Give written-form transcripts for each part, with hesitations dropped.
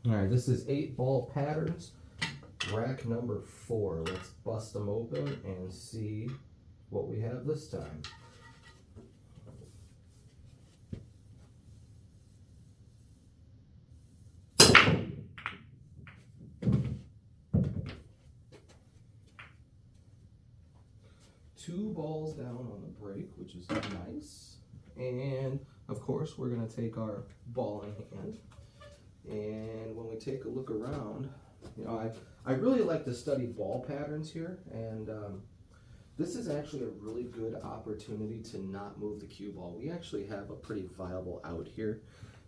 All right, this is 8-ball patterns, rack number 4. Let's bust them open and see what we have this time. Two balls down on the break, which is nice. And of course, we're going to take our ball in hand. And when we take a look around, you know, I really like to study ball patterns here. And this is actually a really good opportunity to not move the cue ball. We actually have a pretty viable out here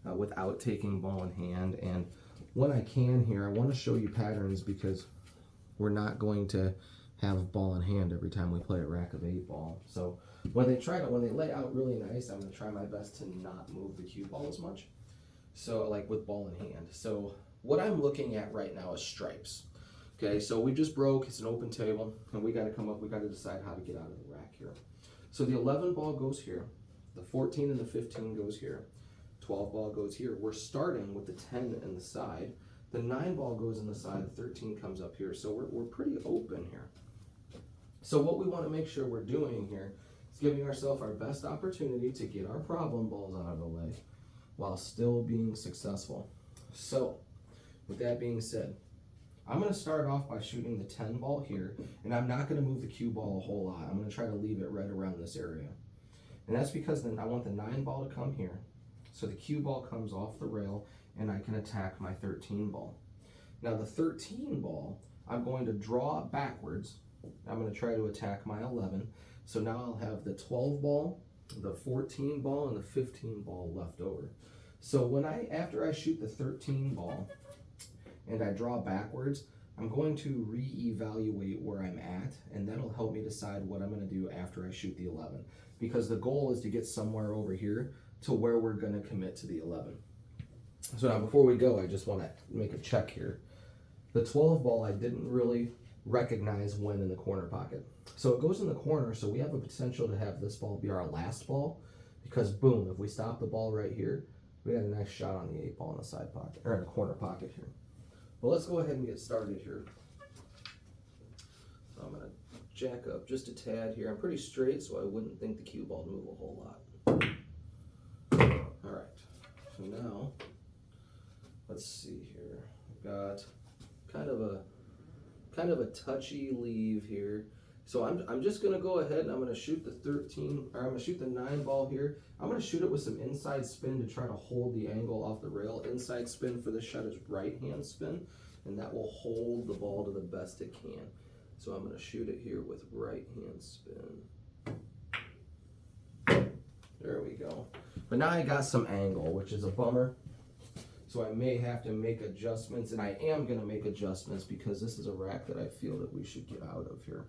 without taking ball in hand. And when I can here, I want to show you patterns because we're not going to have ball in hand every time we play a rack of 8 ball. So when they lay out really nice, I'm going to try my best to not move the cue ball as much. So like with ball in hand. So what I'm looking at right now is stripes. Okay, so we just broke, it's an open table, and we got to decide how to get out of the rack here. So the 11 ball goes here, the 14 and the 15 goes here, 12 ball goes here. We're starting with the 10 in the side. The 9 ball goes in the side, the 13 comes up here. So we're pretty open here. So what we want to make sure we're doing here is giving ourselves our best opportunity to get our problem balls out of the way while still being successful. So with that being said, I'm going to start off by shooting the 10 ball here, and I'm not going to move the cue ball a whole lot. I'm going to try to leave it right around this area. And that's because then I want the 9 ball to come here, so the cue ball comes off the rail, and I can attack my 13 ball. Now the 13 ball, I'm going to draw backwards. I'm going to try to attack my 11. So now I'll have the 12 ball, the 14 ball, and the 15 ball left over. So after I shoot the 13 ball and I draw backwards, I'm going to reevaluate where I'm at, and that'll help me decide what I'm going to do after I shoot the 11. Because the goal is to get somewhere over here to where we're going to commit to the 11. So now before we go, I just want to make a check here. The 12 ball I didn't really recognize when in the corner pocket. So it goes in the corner, so we have a potential to have this ball be our last ball, because boom, if we stop the ball right here, we got a nice shot on the 8 ball in the side pocket, or in the corner pocket here. Well, let's go ahead and get started here. So I'm going to jack up just a tad here. I'm pretty straight, so I wouldn't think the cue ball would move a whole lot. All right, so now, let's see here. I've got kind of a touchy leave here. So I'm just going to go ahead and I'm going to shoot the 13, or I'm going to shoot the 9 ball here. I'm going to shoot it with some inside spin to try to hold the angle off the rail. Inside spin for this shot is right hand spin, and that will hold the ball to the best it can. So I'm going to shoot it here with right hand spin. There we go. But now I got some angle, which is a bummer. So I may have to make adjustments, and I am going to make adjustments because this is a rack that I feel that we should get out of here.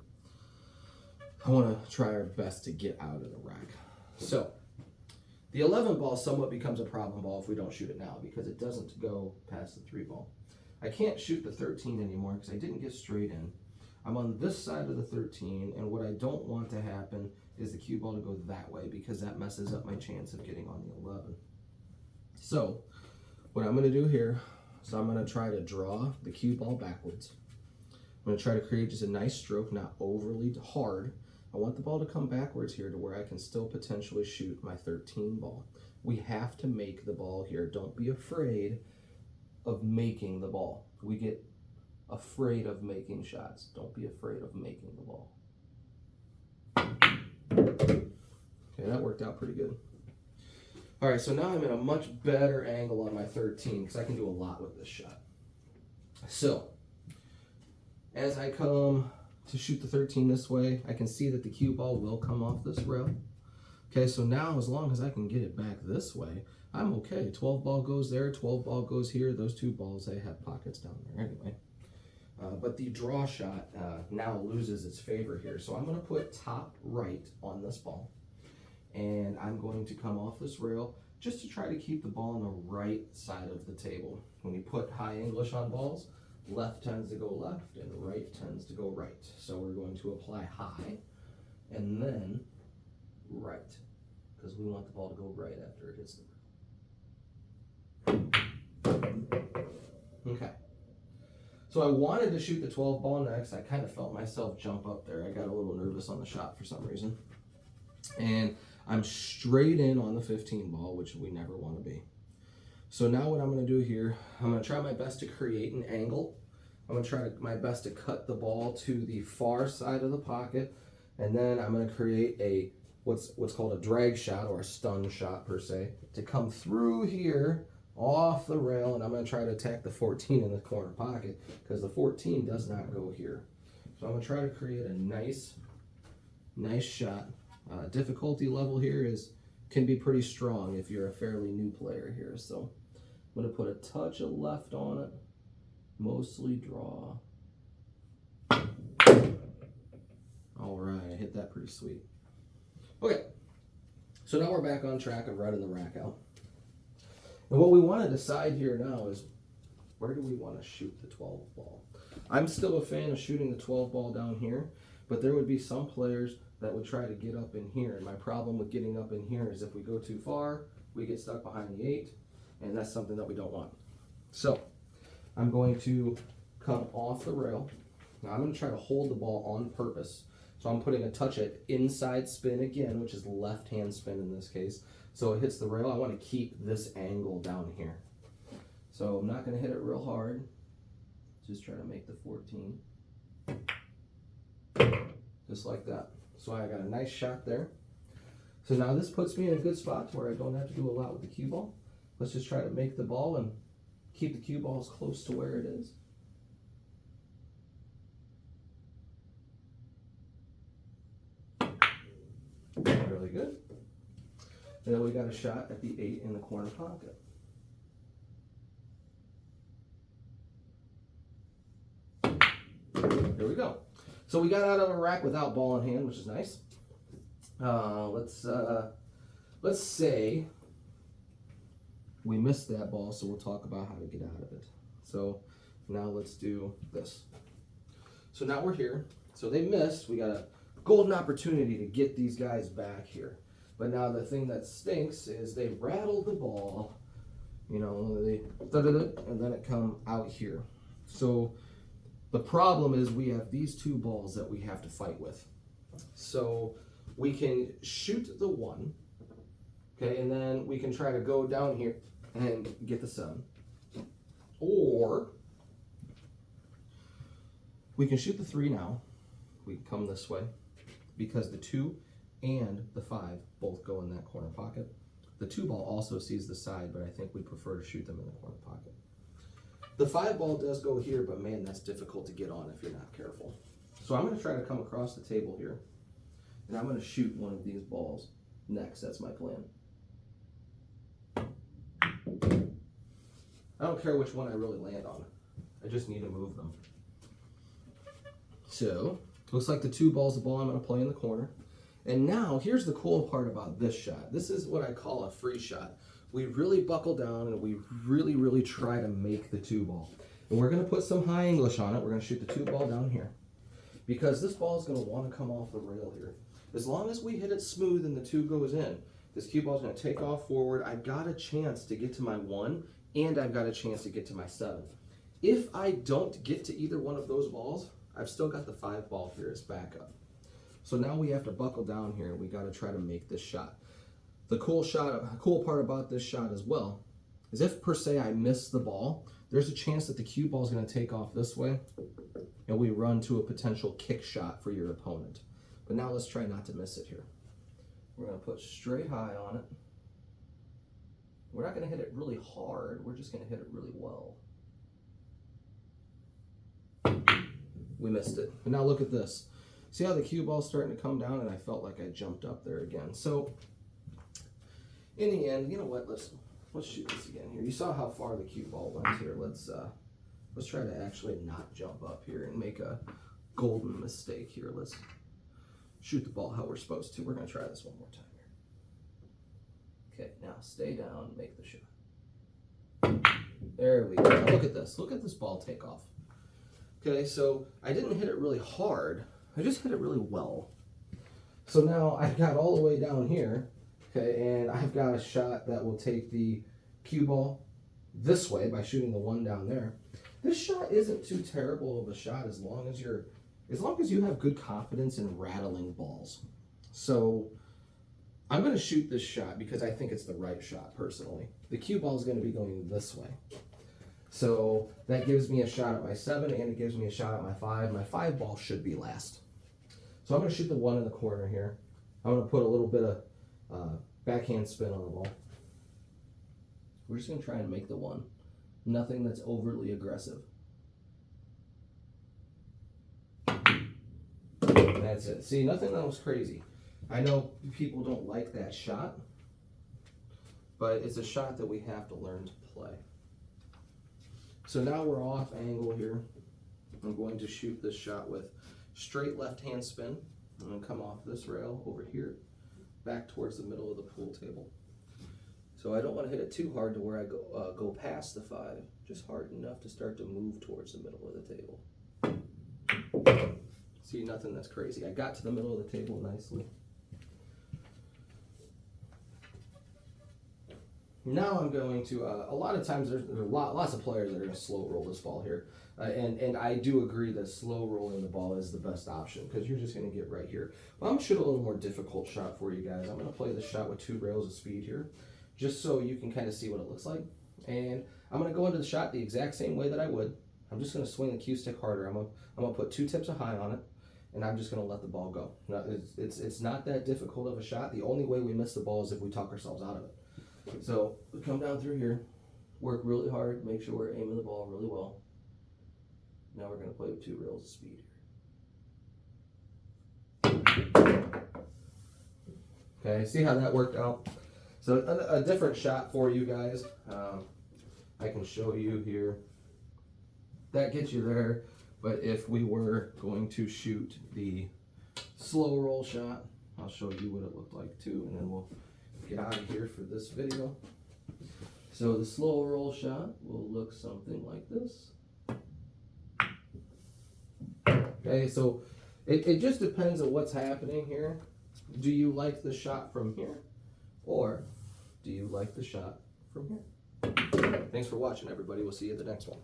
I want to try our best to get out of the rack. So the 11 ball somewhat becomes a problem ball if we don't shoot it now, because it doesn't go past the 3 ball. I can't shoot the 13 anymore because I didn't get straight in. I'm on this side of the 13, and what I don't want to happen is the cue ball to go that way, because that messes up my chance of getting on the 11. So what I'm going to do here is I'm going to try to draw the cue ball backwards. I'm going to try to create just a nice stroke, not overly hard. I want the ball to come backwards here to where I can still potentially shoot my 13 ball. We have to make the ball here. Don't be afraid of making the ball. We get afraid of making shots. Don't be afraid of making the ball. Okay, that worked out pretty good. All right, so now I'm in a much better angle on my 13 because I can do a lot with this shot. So, as I come to shoot the 13 this way, I can see that the cue ball will come off this rail. Okay, so now as long as I can get it back this way, I'm okay. 12 ball goes there, 12 ball goes here. Those 2 balls, they have pockets down there anyway. But the draw shot now loses its favor here. So I'm going to put top right on this ball. And I'm going to come off this rail just to try to keep the ball on the right side of the table. When you put high English on balls, left tends to go left and right tends to go right. So we're going to apply high and then right, because we want the ball to go right after it hits the rail. Okay. So I wanted to shoot the 12 ball next. I kind of felt myself jump up there. I got a little nervous on the shot for some reason. And I'm straight in on the 15 ball, which we never want to be. So now what I'm going to do here, I'm going to try my best to create an angle. I'm going to try my best to cut the ball to the far side of the pocket, and then I'm going to create a what's called a drag shot, or a stun shot per se, to come through here off the rail, and I'm going to try to attack the 14 in the corner pocket, because the 14 does not go here. So I'm going to try to create a nice shot. Difficulty level here can be pretty strong if you're a fairly new player here. So I'm going to put a touch of left on it, mostly draw. All right, I hit that pretty sweet. Okay, so now we're back on track of running the rack out. And what we want to decide here now is, where do we want to shoot the 12 ball? I'm still a fan of shooting the 12 ball down here, but there would be some players that would try to get up in here. And my problem with getting up in here is if we go too far, we get stuck behind the 8, and that's something that we don't want. So I'm going to come off the rail. Now I'm going to try to hold the ball on purpose. So I'm putting a touch of inside spin again, which is left-hand spin in this case. So it hits the rail. I want to keep this angle down here. So I'm not going to hit it real hard. Just try to make the 14. Just like that. So I got a nice shot there. So now this puts me in a good spot where I don't have to do a lot with the cue ball. Let's just try to make the ball and keep the cue ball as close to where it is. Really good. And then we got a shot at the 8 in the corner pocket. There we go. So we got out of a rack without ball in hand, which is nice. Let's say we missed that ball, so we'll talk about how to get out of it. So now let's do this. So now we're here. So they missed. We got a golden opportunity to get these guys back here. But now the thing that stinks is they rattled the ball, you know, and then it come out here. So the problem is we have these two balls that we have to fight with. So we can shoot the 1, okay, and then we can try to go down here and get the 7. Or we can shoot the 3 now. We can come this way because the 2 and the 5 both go in that corner pocket. The 2 ball also sees the side, but I think we prefer to shoot them in the corner pocket. The 5 ball does go here, but man, that's difficult to get on if you're not careful. So I'm going to try to come across the table here, and I'm going to shoot one of these balls next. That's my plan. I don't care which one I really land on. I just need to move them. So, looks like the 2 ball's the ball I'm going to play in the corner. And now, here's the cool part about this shot. This is what I call a free shot. We really buckle down and we really try to make the 2 ball. And we're going to put some high English on it. We're going to shoot the 2 ball down here, because this ball is going to want to come off the rail here. As long as we hit it smooth and the 2 goes in, this cue ball is going to take off forward. I've got a chance to get to my 1, and I've got a chance to get to my 7. If I don't get to either one of those balls, I've still got the 5 ball here as backup. So now we have to buckle down here, and we got to try to make this shot. The cool part about this shot as well is if per se I miss the ball, there's a chance that the cue ball is going to take off this way, and we run to a potential kick shot for your opponent. But now let's try not to miss it here. We're going to put straight high on it. We're not going to hit it really hard. We're just going to hit it really well. We missed it. But now look at this. See how the cue ball's starting to come down, and I felt like I jumped up there again. So in the end, you know what? Let's shoot this again here. You saw how far the cue ball went here. Let's try to actually not jump up here and make a golden mistake here. Let's shoot the ball how we're supposed to. We're going to try this one more time here. Okay, now stay down, make the shot. There we go. Now look at this. Look at this ball take off. Okay, so I didn't hit it really hard. I just hit it really well. So now I've got all the way down here, okay, and I've got a shot that will take the cue ball this way by shooting the 1 down there. This shot isn't too terrible of a shot as long as you have good confidence in rattling balls. So I'm going to shoot this shot because I think it's the right shot personally. The cue ball is going to be going this way. So that gives me a shot at my 7 and it gives me a shot at my 5. My 5 ball should be last. So I'm going to shoot the 1 in the corner here. I'm going to put a little bit of backhand spin on the ball. We're just going to try and make the 1. Nothing that's overly aggressive. That's it. See, nothing that was crazy. I know people don't like that shot, but it's a shot that we have to learn to play. So now we're off angle here. I'm going to shoot this shot with straight left-hand spin. I'm going to come off this rail over here, back towards the middle of the pool table. So I don't want to hit it too hard to where I go past the 5, just hard enough to start to move towards the middle of the table. See, nothing that's crazy. I got to the middle of the table nicely. Now I'm going to, a lot of times there's lots of players that are going to slow roll this ball here. And I do agree that slow rolling the ball is the best option because you're just going to get right here. Well, I'm going to shoot a little more difficult shot for you guys. I'm going to play the shot with 2 rails of speed here, just so you can kind of see what it looks like. And I'm going to go into the shot the exact same way that I would. I'm just going to swing the cue stick harder. I'm going to put 2 tips of high on it, and I'm just going to let the ball go. Now, it's not that difficult of a shot. The only way we miss the ball is if we talk ourselves out of it. So we come down through here, work really hard, make sure we're aiming the ball really well. Now we're going to play with 2 rails of speed here. Okay, see how that worked out? So a different shot for you guys. I can show you here. That gets you there, but if we were going to shoot the slow roll shot, I'll show you what it looked like too, and then we'll get out of here for this video. So the slow roll shot will look something like this. Okay, so it just depends on what's happening here. Do you like the shot from here, or do you like the shot from here? Thanks for watching, everybody. We'll see you at the next one.